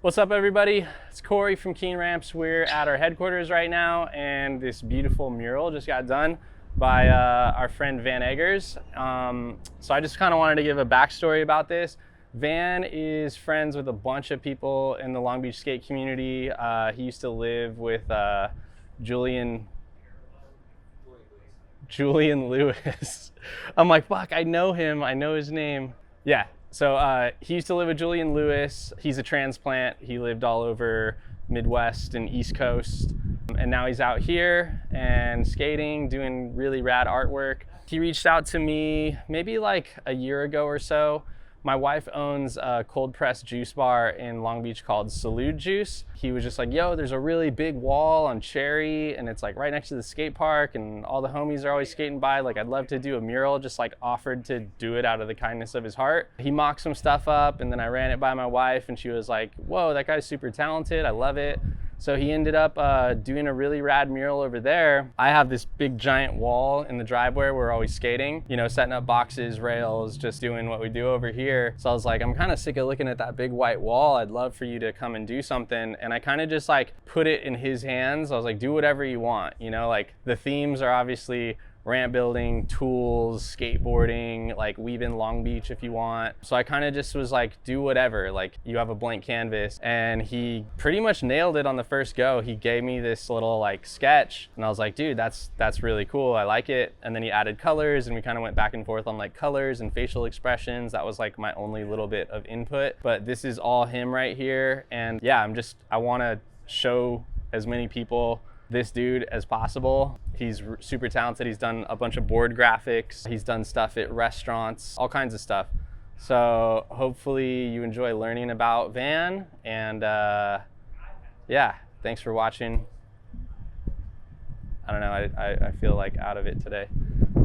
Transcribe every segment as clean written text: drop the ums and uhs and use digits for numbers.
What's up, everybody? It's Corey from Keen Ramps. We're at our headquarters right now, and this beautiful mural just got done by our friend Van Eggers. So I just kind of wanted to give a backstory about this. Van is friends with a bunch of people in the Long Beach skate community. He used to live with Julian Lewis. I'm like, fuck, I know him. I know his name. Yeah. So he used to live with Julian Lewis. He's a transplant. He lived all over Midwest and East Coast. And now he's out here and skating, doing really rad artwork. He reached out to me maybe like a year ago or so. My wife owns a cold pressed juice bar in Long Beach called Salute Juice. He was just like, yo, there's a really big wall on Cherry and it's like right next to the skate park and all the homies are always skating by. Like, I'd love to do a mural. Just like offered to do it out of the kindness of his heart. He mocked some stuff up and then I ran it by my wife and she was like, whoa, that guy's super talented. I love it. So he ended up doing a really rad mural over there. I have this big giant wall in the driveway where we're always skating, you know, setting up boxes, rails, just doing what we do over here. So I was like, I'm kind of sick of looking at that big white wall. I'd love for you to come and do something. And I kind of just like put it in his hands. I was like, do whatever you want. You know, like the themes are obviously ramp building, tools, skateboarding, like weave in Long Beach if you want. So I kind of just was like, do whatever, like you have a blank canvas. And he pretty much nailed it on the first go. He gave me this little like sketch and I was like, dude, that's really cool. I like it. And then he added colors and we kind of went back and forth on like colors and facial expressions. That was like my only little bit of input, but this is all him right here. And yeah, I want to show as many people this dude as possible. He's super talented. He's done a bunch of board graphics. He's done stuff at restaurants, all kinds of stuff. So hopefully you enjoy learning about Van. And yeah, thanks for watching. I don't know, I feel like out of it today.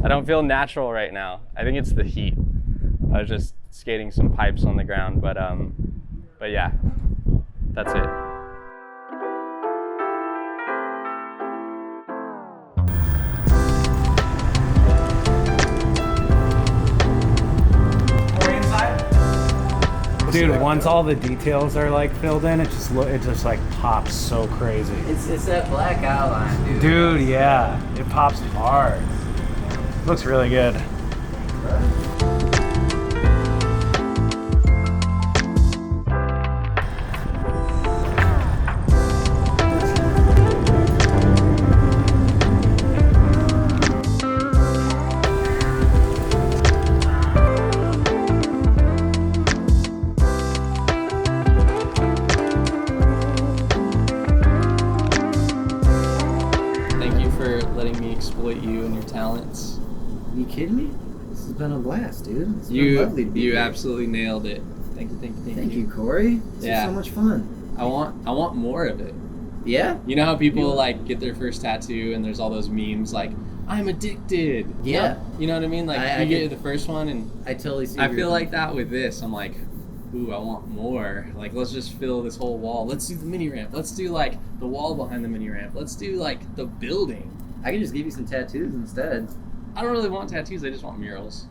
I don't feel natural right now. I think it's the heat. I was just skating some pipes on the ground, but yeah, that's it. Dude, once all the details are like filled in, it just like pops so crazy. It's that black outline, dude. Dude, yeah, it pops hard. Looks really good. Letting me exploit you and your talents. Are you kidding me? This has been a blast, dude. It's been lovely to be here. Absolutely nailed it. Thank you. Thank you, Corey. This was so much fun. I want more of it. Yeah? You know how people like get their first tattoo and there's all those memes like, I'm addicted. Yeah. You know what I mean? Like you get the first one and I totally see. I feel like that with this. I'm like, ooh, I want more. Like, let's just fill this whole wall. Let's do the mini ramp. Let's do like the wall behind the mini ramp. Let's do like the building. I can just give you some tattoos instead. I don't really want tattoos. I just want murals.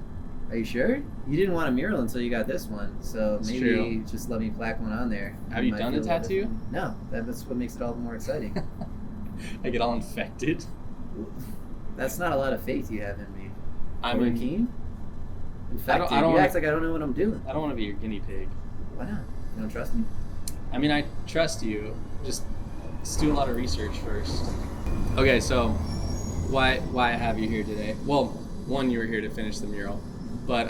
Are you sure? You didn't want a mural until you got this one, so That's maybe true. Just let me plaque one on there. Have you done a tattoo? No, that's what makes it all the more exciting. I get all infected. That's not a lot of faith you have in me. I'm keen. Infected. I don't you wanna, act like I don't know what I'm doing. I don't want to be your guinea pig. Why not? You don't trust me? I mean, I trust you. Just do a lot of research first. Okay, so why I have you here today? Well, one, you were here to finish the mural, but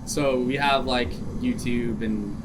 so we have like YouTube and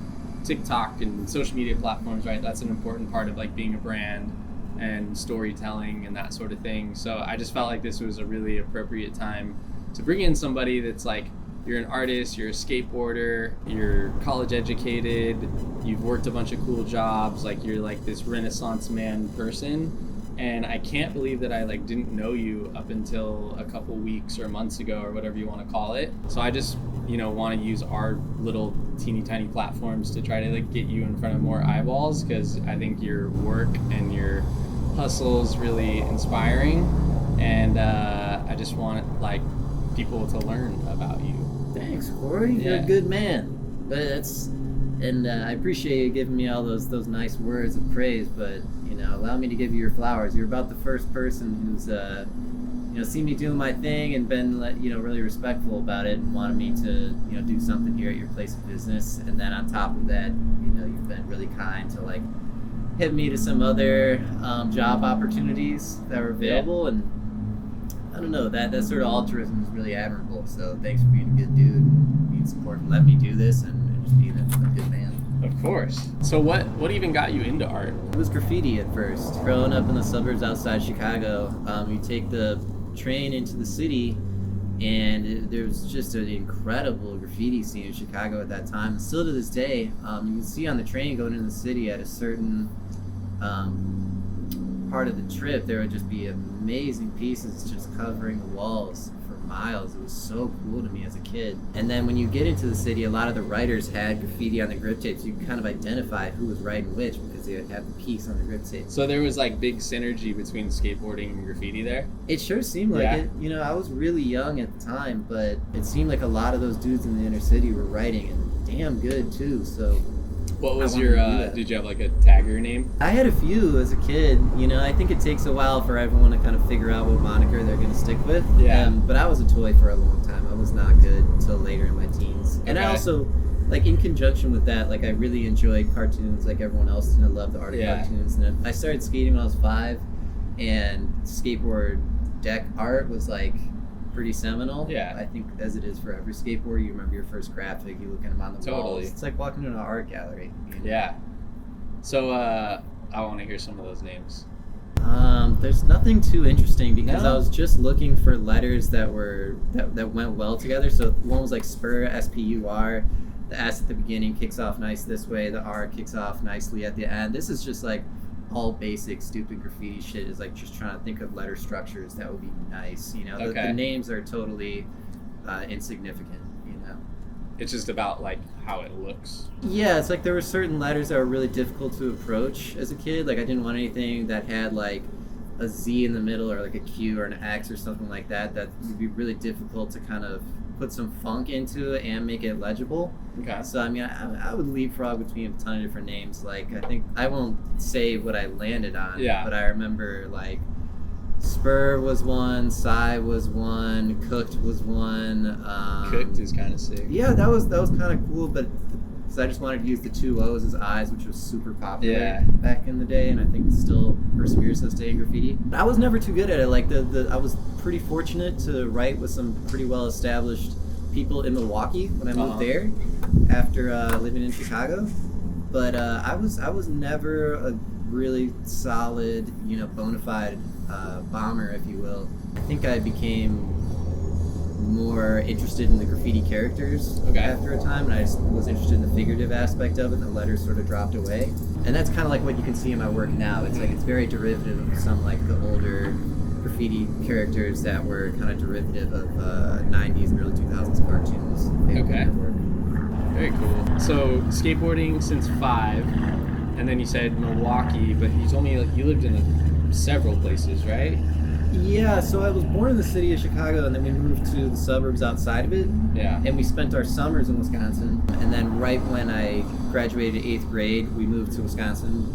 TikTok and social media platforms, right? That's an important part of like being a brand and storytelling and that sort of thing. So I just felt like this was a really appropriate time to bring in somebody that's like, you're an artist, you're a skateboarder, you're college educated, you've worked a bunch of cool jobs, like you're like this Renaissance man person. And I can't believe that I like didn't know you up until a couple weeks or months ago or whatever you want to call it. So I just, want to use our little teeny tiny platforms to try to like get you in front of more eyeballs, because I think your work and your hustle is really inspiring. And I just want like people to learn about you. Thanks, Corey. You're a good man. But And I appreciate you giving me all those nice words of praise, but allow me to give you your flowers. You're about the first person who's seen me doing my thing and been really respectful about it and wanted me to do something here at your place of business. And then on top of that, you've been really kind to like hit me to some other job opportunities that were available. And I don't know, that sort of altruism is really admirable. So thanks for being a good dude and being supportive, letting me do this, and just being a good man. Of course. So what even got you into art? It was graffiti at first. Growing up in the suburbs outside Chicago, you take the train into the city, and there was just an incredible graffiti scene in Chicago at that time. And still to this day, you can see on the train going into the city at a certain part of the trip, there would just be amazing pieces just covering the walls for miles. It was so cool to me as a kid. And then when you get into the city, a lot of the writers had graffiti on the grip tapes. You could kind of identify who was writing which because they would have the piece on the grip tape. So there was like big synergy between skateboarding and graffiti there? It sure seemed like it. I was really young at the time, but it seemed like a lot of those dudes in the inner city were writing, and damn good too. So what was your, did you have like a tagger name? I had a few as a kid. I think it takes a while for everyone to kind of figure out what moniker they're going to stick with. Yeah. But I was a toy for a long time. I was not good until later in my teens. And I also, like in conjunction with that, like I really enjoyed cartoons like everyone else, and I loved the art of cartoons. And I started skating when I was 5, and skateboard deck art was like pretty seminal. Yeah. I think as it is for every skateboarder, you remember your first graphic, you look at them on the walls. It's like walking into an art gallery. Yeah. So I want to hear some of those names. There's nothing too interesting because I was just looking for letters that went well together. So one was like Spur, S-P-U-R. The S at the beginning kicks off nice this way. The R kicks off nicely at the end. This is just like all basic stupid graffiti shit, is like just trying to think of letter structures that would be nice. The names are totally insignificant. It's just about like how it looks. Yeah, it's like there were certain letters that were really difficult to approach as a kid. Like I didn't want anything that had like a Z in the middle or like a Q or an X or something like that. That would be really difficult to kind of put some funk into it and make it legible. Okay. So I mean, I would leapfrog between a ton of different names. Like I think I won't say what I landed on. Yeah. But I remember like Spur was one, Psy was one, Cooked was one. Cooked is kind of sick. Yeah, that was kind of cool, but because I just wanted to use the 2 O's as eyes, which was super popular back in the day, and I think still perseveres to this day in graffiti. But I was never too good at it. Like I was pretty fortunate to write with some pretty well established people in Milwaukee when I moved there after living in Chicago. But I was never a really solid, bona fide bomber, if you will. I think I became more interested in the graffiti characters after a time, and I just was interested in the figurative aspect of it, and the letters sort of dropped away. And that's kind of like what you can see in my work now. It's like it's very derivative of some like the older graffiti characters that were kind of derivative of 90s and early 2000s cartoons. Very cool. So skateboarding since 5, and then you said Milwaukee, but you told me like you lived in several places, right? Yeah, so I was born in the city of Chicago, and then we moved to the suburbs outside of it. Yeah. And we spent our summers in Wisconsin. And then right when I graduated 8th grade, we moved to Wisconsin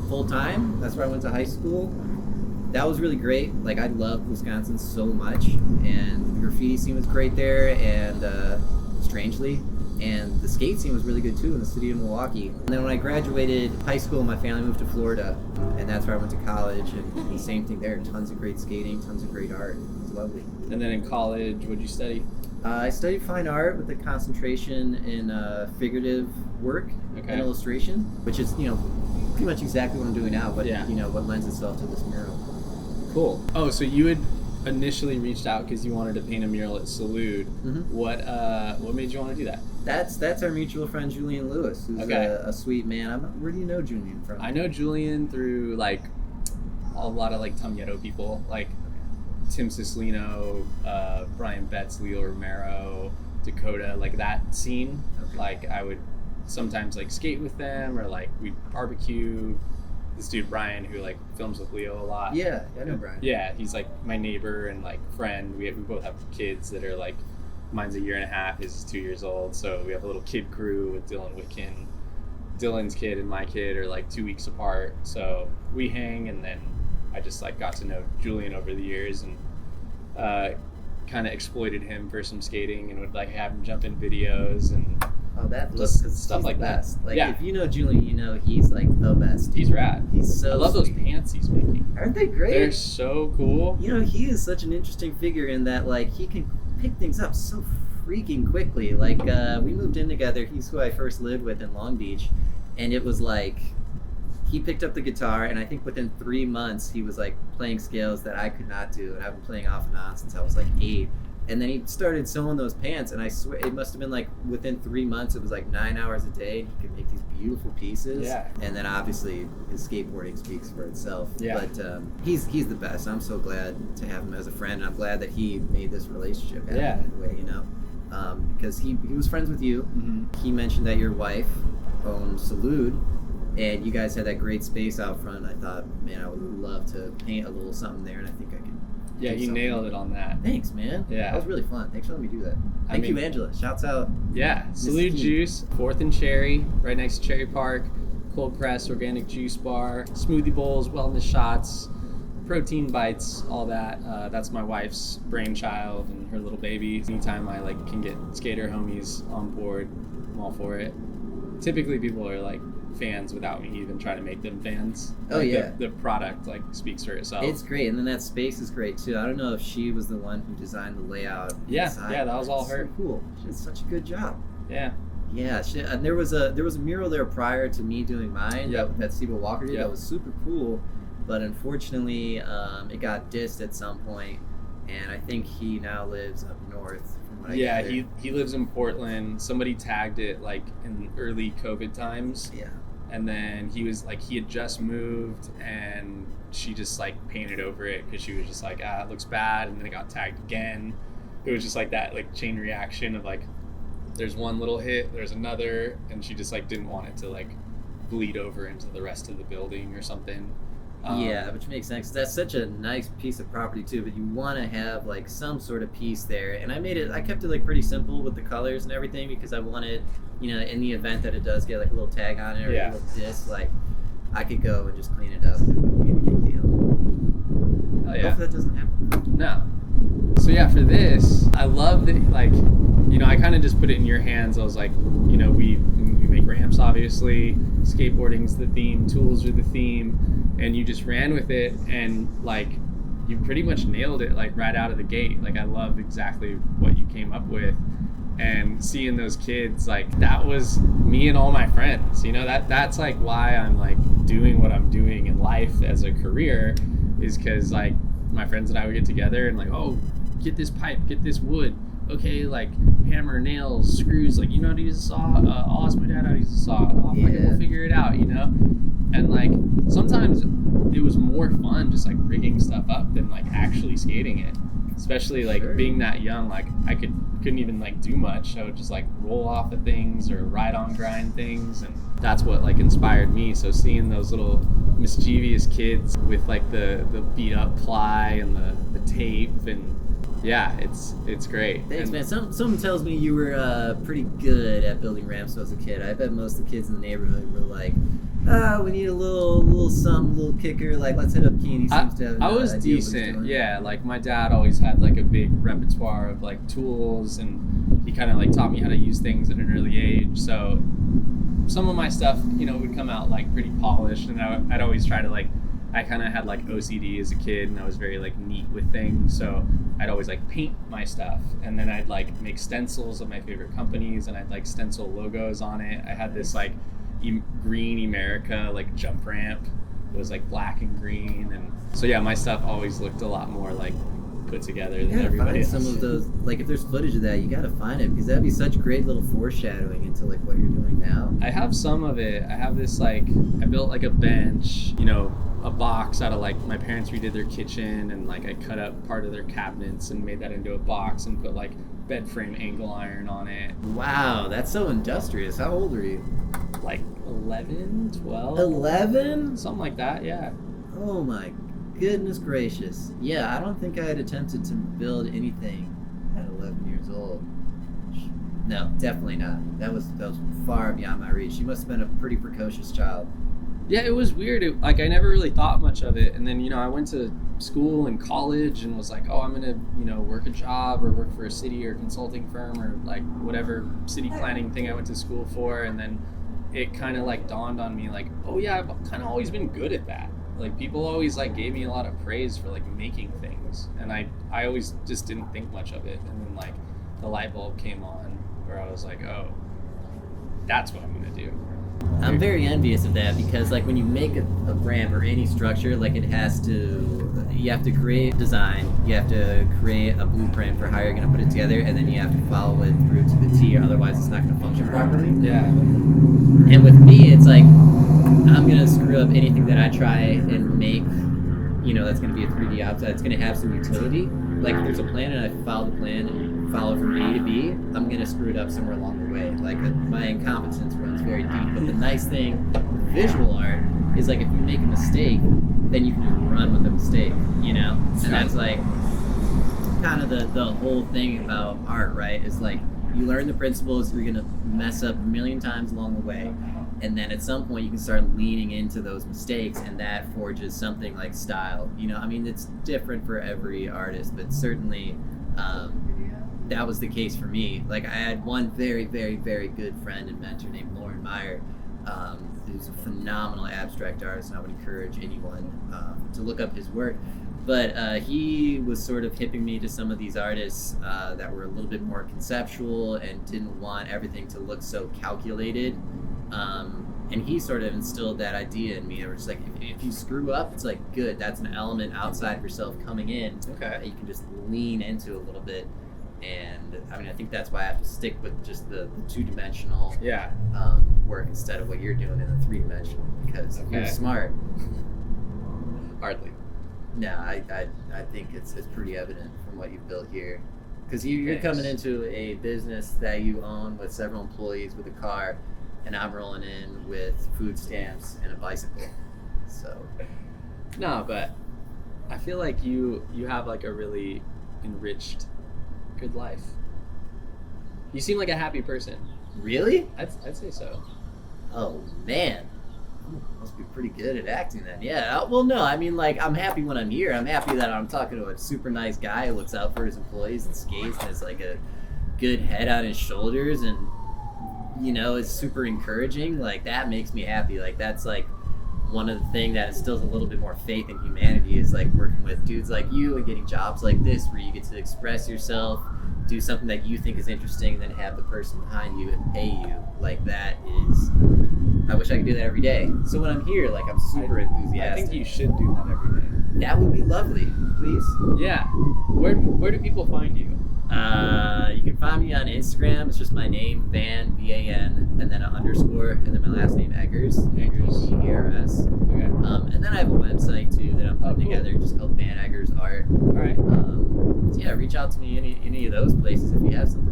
full time. That's where I went to high school. That was really great. Like, I loved Wisconsin so much. And the graffiti scene was great there, and strangely. And the skate scene was really good too in the city of Milwaukee. And then when I graduated high school, my family moved to Florida, and that's where I went to college. And the same thing there, tons of great skating, tons of great art. It was lovely. And then in college, what did you study? I studied fine art with a concentration in figurative work and illustration, which is, pretty much exactly what I'm doing now, but, what lends itself to this mural. Cool. Oh, so you had initially reached out because you wanted to paint a mural at Salute. Mm-hmm. What made you want to do that? That's our mutual friend Julian Lewis, who's a sweet man. Where do you know Julian from? I know Julian through like a lot of like Tumyeto people, like Tim Cislino, Brian Betts, Leo Romero, Dakota, like that scene. Okay. Like I would sometimes like skate with them, or like we'd barbecue. This dude Brian, who like films with Leo a lot. Yeah, I know Brian. Yeah, he's like my neighbor and like friend. We both have kids that are like Mine's a year and a half. His is 2 years old. So we have a little kid crew with Dylan Witkin. Dylan's kid and my kid are like 2 weeks apart. So we hang, and then I just like got to know Julian over the years and kind of exploited him for some skating and would like have him jump in videos and that just looks stuff like that. Like Yeah. if you know Julian, you know he's like the best. He's rad. He's so I love those sweet. pants he's making. Aren't they great? They're so cool. You know, he is such an interesting figure in that like he can pick things up so freaking quickly. Like we moved in together. He's who I first lived with in Long Beach, and it was like he picked up the guitar, and I think within 3 months he was like playing scales that I could not do, and I've been playing off and on since I was like 8. And then he started sewing those pants, and I swear it must have been like within 3 months, it was like 9 hours a day, and he could make these beautiful pieces. Yeah. And then obviously his skateboarding speaks for itself. Yeah. But he's the best. I'm so glad to have him as a friend, and I'm glad that he made this relationship happen Yeah. in a way, you know, because he was friends with you. Mm-hmm. He mentioned that your wife owned Salute, and you guys had that great space out front. I thought, man, I would love to paint a little something there, and I think I can. Yeah, do you something. nailed it on that. Thanks, man. Yeah. That was really fun. Thanks for letting me do that. I Thank you, mean- Angela. Shouts out. Yeah, Salute Key. Juice, 4th and Cherry, right next to Cherry Park, cold press organic juice bar, smoothie bowls, wellness shots, protein bites, all that. That's my wife's brainchild and her little baby. Anytime I like can get skater homies on board, I'm all for it. Typically, people are like fans without me even trying to make them fans. Oh, Like, yeah. the product like speaks for itself. It's great, and then that space is great too. I don't know if she was the one who designed the layout. Yeah, inside, yeah, that was but all it's her. So cool. She did such a good job. Yeah. Yeah, and there was a mural there prior to me doing mine. Yep. That Steve Walker did. Yep. That was super cool, but unfortunately, it got dissed at some point, and I think he now lives up north. From what I Yeah, gather. he lives in Portland. Somebody tagged it like in early COVID times. Yeah. And then he was like, he had just moved, and she just like painted over it because she was just like, it looks bad. And then it got tagged again. It was just like that like chain reaction of like, there's one little hit, there's another, and she just like didn't want it to like bleed over into the rest of the building or something. Yeah, which makes sense. That's such a nice piece of property too, but you want to have like some sort of piece there. And I kept it like pretty simple with the colors and everything because I wanted, you know, in the event that it does get like a little tag on it or Yeah. a little disc, like I could go and just clean it up. It wouldn't be any big deal. Oh yeah. Hopefully that doesn't happen. No. So yeah, for this, I love that, like, you know, I kind of just put it in your hands. I was like, you know, we make ramps, obviously. Skateboarding's the theme. Tools are the theme. And you just ran with it, and, like, you pretty much nailed it, like, right out of the gate. Like, I love exactly what you came up with. And seeing those kids, like, that was me and all my friends. You know, that's, like, why I'm, like, doing what I'm doing in life as a career is because, like, my friends and I would get together and, like, oh, get this pipe, get this wood. Okay, like, hammer, nails, screws. Like, you know how to use a saw? I'll ask my dad how to use a saw. Oh, Yeah. we'll figure it out, you know? And, like, sometimes it was more fun just, like, rigging stuff up than, like, actually skating it. Especially, like, Sure. being that young, like, I couldn't even, like, do much. I would just, like, roll off of things or ride on grind things. And that's what, like, inspired me. So seeing those little mischievous kids with, like, the beat up ply and the tape, and yeah, it's great. Thanks, And- man. Someone tells me you were pretty good at building ramps as a kid. I bet most of the kids in the neighborhood were like, we need a little something, little kicker. Like, let's hit up Keen. He seems to have I no was idea what he's decent, doing. yeah. Like, my dad always had like a big repertoire of like tools, and he kind of like taught me how to use things at an early age. So some of my stuff, you know, would come out like pretty polished, and I'd always try to like, I kind of had like OCD as a kid, and I was very like neat with things. So I'd always like paint my stuff, and then I'd like make stencils of my favorite companies, and I'd like stencil logos on it. I had this like green America like jump ramp. It was like black and green, and so yeah, my stuff always looked a lot more like put together You than gotta everybody find else. some of those, like if there's footage of that, you gotta find it because that'd be such great little foreshadowing into like what you're doing now. I have some of it. I have this like, I built like a bench, you know, a box out of like, my parents redid their kitchen, and like I cut up part of their cabinets and made that into a box and put like bed frame angle iron on it. Wow, that's so industrious. How old are you? Like 11, 12? 11? Something like that, yeah. Oh my goodness gracious. Yeah, I don't think I had attempted to build anything at 11 years old. No, definitely not. That was far beyond my reach. She must have been a pretty precocious child. Yeah, it was weird. Like, I never really thought much of it. And then, I went to school and college and was like, oh, I'm going to, work a job or work for a city or consulting firm or like whatever city planning thing I went to school for. And then it kind of like dawned on me like, oh yeah, I've kind of always been good at that. Like, people always like gave me a lot of praise for like making things. And I always just didn't think much of it. And then like the light bulb came on where I was like, oh, that's what I'm going to do. I'm very envious of that because like when you make a ramp or any structure, like you have to create design, you have to create a blueprint for how you're going to put it together, and then you have to follow it through to the T, or otherwise it's not going to function properly. Yeah. And with me, it's like I'm going to screw up anything that I try and make, that's going to be a 3D object. It's going to have some utility. Like if there's a plan and I follow the plan and follow from A to B, I'm going to screw it up somewhere along the way. Like my incompetence runs very deep. But the nice thing with visual art is like if you make a mistake, then you can just run with the mistake, And that's like kind of the whole thing about art, right? Is like you learn the principles, you're going to mess up a million times along the way. And then at some point you can start leaning into those mistakes, and that forges something like style. It's different for every artist, but certainly that was the case for me. Like I had one very, very, very good friend and mentor named Lauren Meyer, who's a phenomenal abstract artist, and I would encourage anyone to look up his work. But he was sort of hipping me to some of these artists that were a little bit more conceptual and didn't want everything to look so calculated. And he sort of instilled that idea in me. It was like, if you screw up, it's like, good, that's an element outside of yourself coming in that you can just lean into a little bit. And I think that's why I have to stick with just the two-dimensional work instead of what you're doing in the three-dimensional, because you're smart. Hardly. No, I think it's pretty evident from what you've built here. Because you're coming into a business that you own with several employees with a car, and I'm rolling in with food stamps and a bicycle. So, no, but I feel like you have like a really enriched, good life. You seem like a happy person. Really? I'd say so. Oh man, must be pretty good at acting then. Yeah. Well, no, I'm happy when I'm here. I'm happy that I'm talking to a super nice guy who looks out for his employees and skates and has like a good head on his shoulders and is super encouraging. Like that makes me happy. Like that's like one of the things that instills a little bit more faith in humanity is like working with dudes like you and getting jobs like this where you get to express yourself, do something that you think is interesting, and then have the person behind you and pay you. Like that is, I wish I could do that every day. So when I'm here, like I'm super enthusiastic. I think you should do that every day. That would be lovely. Please. Yeah. Where do people find you? You can find me on Instagram. It's just my name, Van, V-A-N, and then an underscore, and then my last name, Eggers, E-G-E-R-S. Okay. And then I have a website too that I'm putting together, just called Van Eggers Art. All right. So yeah, reach out to me any of those places if you have something.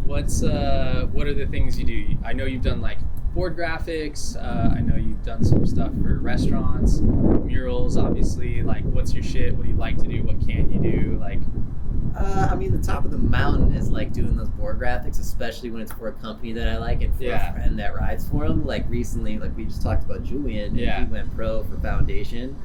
What are the things you do? I know you've done like board graphics. I know you've done some stuff for restaurants, murals, obviously. Like, what's your shit? What do you like to do? What can't you do? Like, the top of the mountain is like doing those board graphics, especially when it's for a company that I like and for a friend that rides for them. Like recently, like we just talked about Julian, and he went pro for Foundation,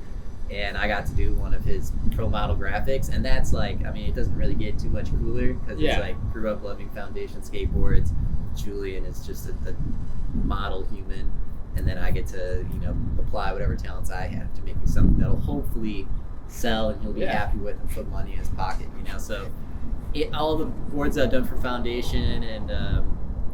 and I got to do one of his pro model graphics, and that's like, it doesn't really get too much cooler because it's like grew up loving Foundation skateboards. Julian is just a model human, and then I get to apply whatever talents I have to making something that'll hopefully sell and he'll be happy with and put money in his pocket. So all the boards I've done for Foundation and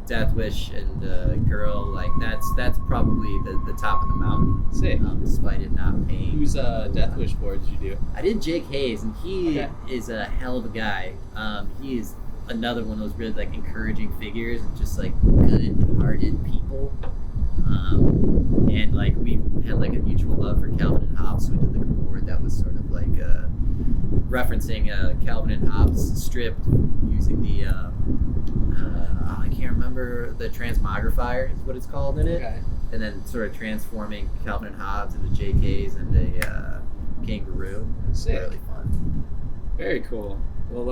Death Wish and Girl, like that's probably the top of the mountain. Sick. Despite it not paying. Whose Death Wish board did you do? I did Jake Hayes, and he is a hell of a guy. He is another one of those really like encouraging figures and just like good-hearted people. And like we had like a mutual love for Calvin and Hobbes, so we did like a board that was sort of like referencing Calvin and Hobbes strip using the I can't remember, the transmogrifier is what it's called in it. Okay. And then sort of transforming Calvin and Hobbes into JKs and a kangaroo. It's really fun. Very cool. Well,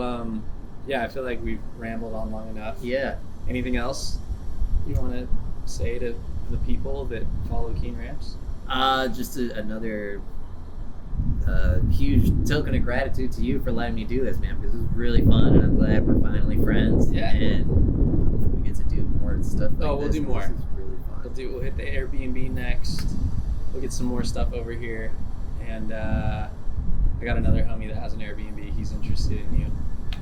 I feel like we've rambled on long enough. Yeah. Anything else you want to say to the people that follow Keen Ramps? Just another huge token of gratitude to you for letting me do this, man, because it was really fun, and I'm glad we're finally friends. Yeah. And hopefully we get to do more stuff like Oh, we'll this. do more. This is really fun. We'll hit the Airbnb next. We'll get some more stuff over here, and I got another homie that has an Airbnb. He's interested in you.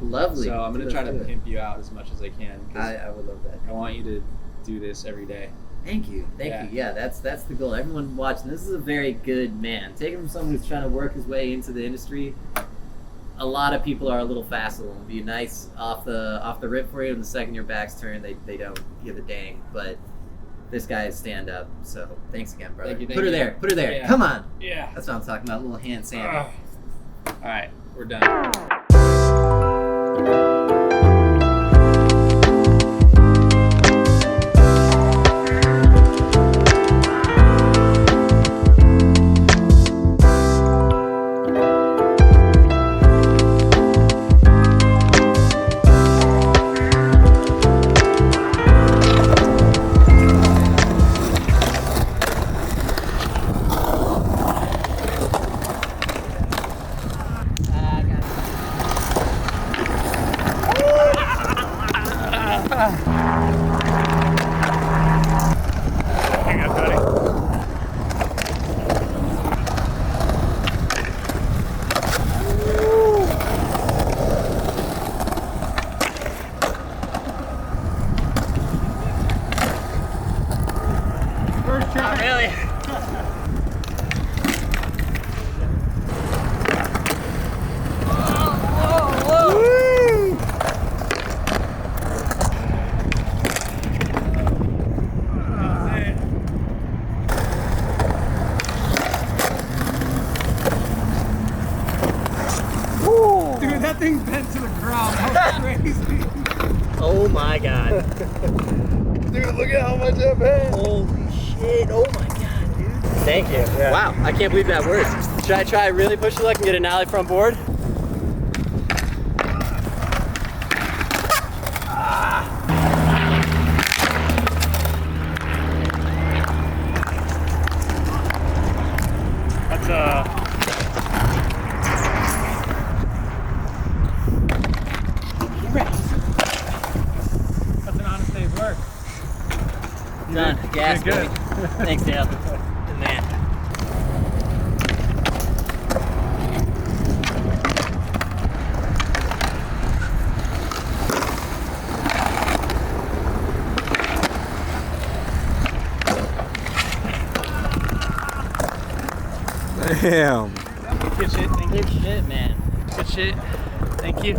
Lovely. So I'm gonna Let's try to do it. pimp you out as much as I can. 'Cause I would love that. I want you to do this every day. Thank you. Yeah. You. Yeah, that's the goal. Everyone watching, this is a very good man. Take it from someone who's trying to work his way into the industry. A lot of people are a little facile and be nice off the rip for you, and the second your back's turned, they don't give a dang. But this guy is stand up. So thanks again, brother. Thank you. Put her there. Put her there. Yeah. Come on. Yeah. That's what I'm talking about. A little hand sandwich. All right, we're done. Dude, that thing bent to the ground. That was crazy. Oh my god. Dude, look at how much I paid. Holy shit. Oh my god, dude. Thank you. Yeah. Wow, I can't believe that works. Should I try really push the luck and get an alley front board? That's an honest day's work. Done. Gas, Good. baby. Thanks, Dale. Good man. Damn. Good shit. Thank you. Good shit, man. Good shit. Thank you.